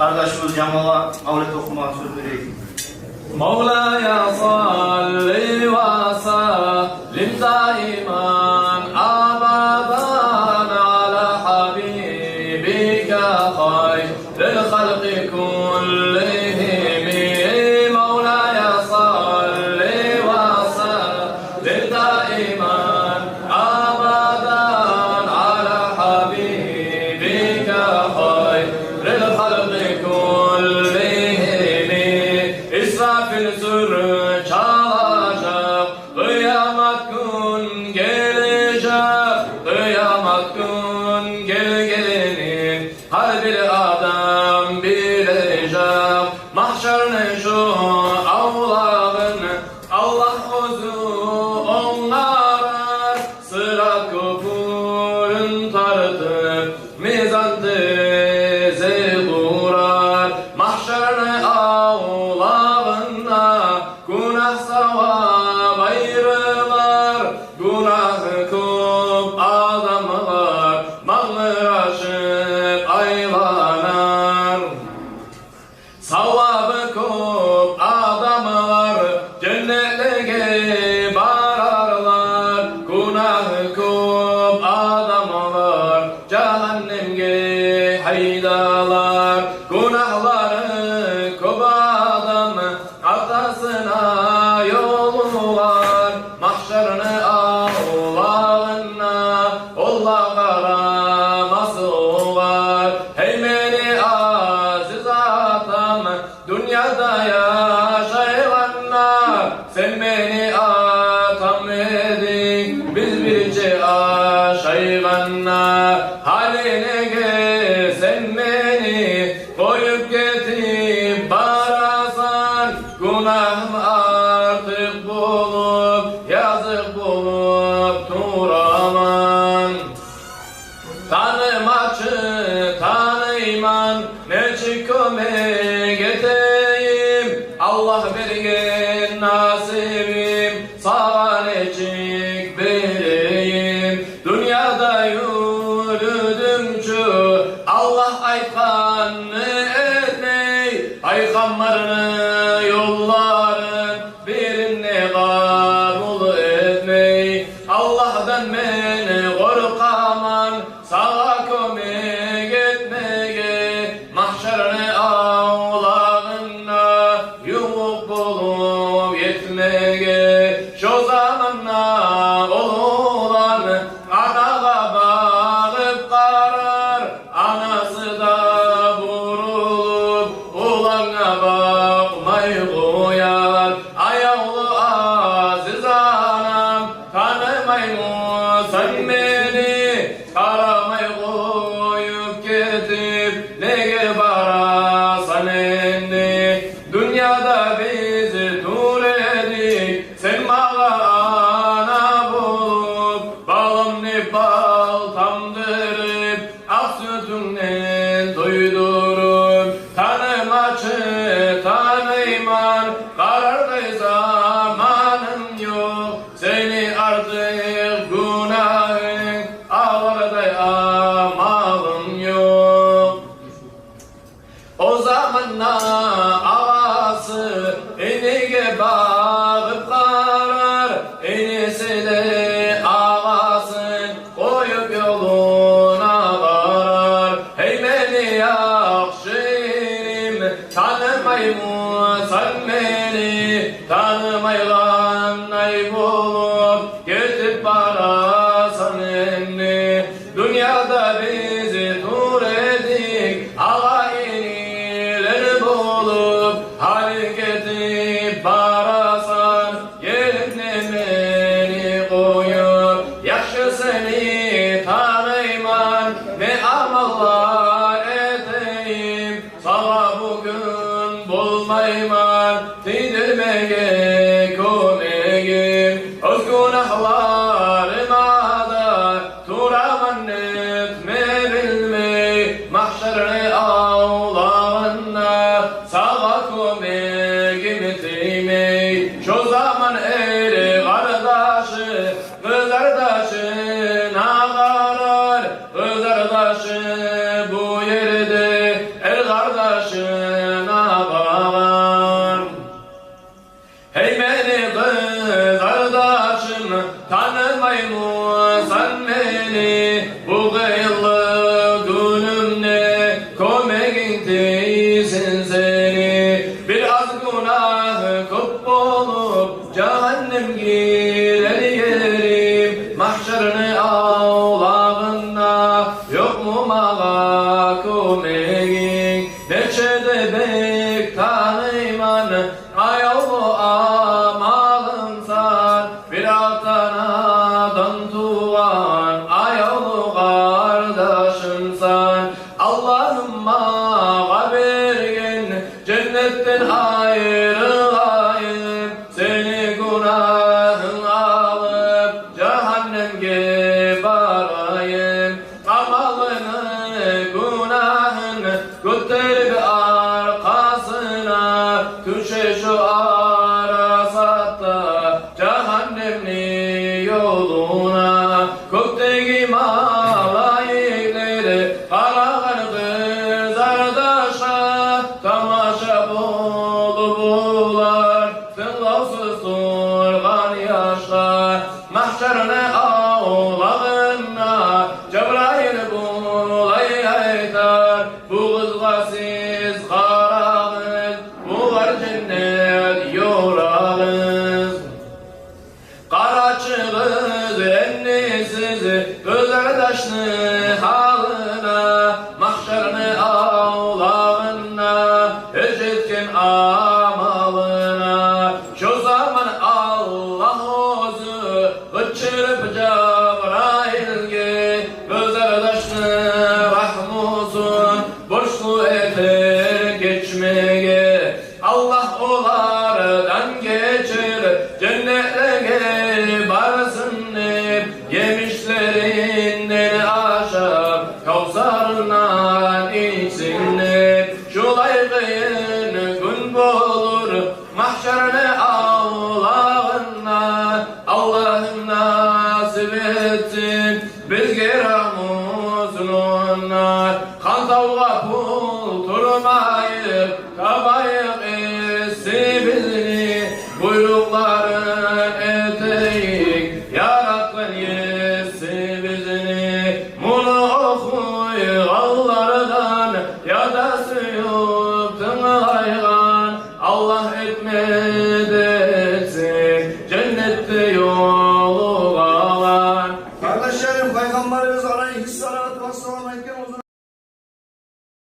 Kardeşimiz Cemal'a avlet okuma söz vereyim. مولاي صل وسلم دائما أبدا على حبيبك خير الخلق كلهم مولاي صل وسلم دائما أبدا على حبيبك خير الخلق كلهم İsrafil sürü çalacak, kıyamet gün gelecek, kıyamet gün geleni her bir adam bilecek. Mahşerine şu avlağını Allah özü onlara sırat köpüğün tartıp mizan tezi kurar. Mahşerine günah sevap ayrılar, günah çok adam var, mağrışıp aylanar. Sevabı çok adamlar, cennetliğe vararlar, günah çok adamlar, cehennemge haydalar. Günahları çok adam, atasına yolu var, mahşerine ağlarına Allah araması var. Hey beni aziz atam, dünyada yaşayanlar, sen beni atam edin, biz birce yaşayanlar. Haline gel sen beni koyup getirip barasan, günahım artık bulup, yazık bulup duramam. Tanımakçı tanıyman, ne çıkıme geteyim, Allah vergen nasibim, sana necik vereyim. Dünyada yürüdümçü, Allah aytkanı etmey, peygamberini yolların birine kabul etmey. Allah'tan beni korkaman, sağa kömek etmeye, mahşerine ağlarına yumuk bulup yetmeye. Şu zamanla olan anaya bakıp karar, anası da vurulup ulana bakmayı koyar. Ayağlı aziz anam, tanımay mı sen beni, aramayı koyup gidip neye varasan endi. Dünyada bizi dur edik, sen bana ana bulup, balım ne baltamdırıp, ak sütünden doydurup. Tanımakçı tanıyman, karardı zamanım yok, seni artık günahın ağlarda amalım yok. O zamanla havası enige bağıp karar, enisi de ağasın koyup yoluna varar. Hey beni yakşirim, tanımay mı sen beni, tanımaylan ay bulup gidip barasan enni. Dünyada bizi dur edik, ağa iniler bulup hareketi barasan, yerine beni koyup. Yaşı seni tanıyman, ne amallar edeyim, sana bugün bulmayman, didirmeye kömeğim. Öz günahlarıma da turaman etme bilmey, mahşerine ağlarına sağa kömeğim etmey. Şu zaman eri kardeşi, kız kardeşin ağlar, kız kardeşi bu yerde, el kardeşi kumegin neçede bek tanıyman ayolu amalınsan bir altanadan tuğan ayolu kardeşimsan Allah'ıma habergin cennetten ayrılayım seni günahın alıp cehennemge barayım amalını günahını götürüp arkasına düşe şu arasatta cehennemli yoluna kökteki malayikleri karakan kızardaşa tamaşa buldular fillahsız turgan yaşlar mahşerine ağlağına Cebrail bulay aytar bu kızga siz karağız bu var cennet yorağız Karaçığız ennisiz gözler taşlı halına mahşerine ağlağına ecetken amalına şu zaman Allah ozu uçurup Cebrail'ge gözler taşlı rahmusun boşluğu eter geçmeye Allah olardan geçir cennetlerine varsın hep yemişlerinden aşağı kavsarından içsin hep şu layıkın gün bulur mahşerine ağlağına Allah'ım nasip etsin bizge rahmusun onlar kan tavga pul turmayıp kabay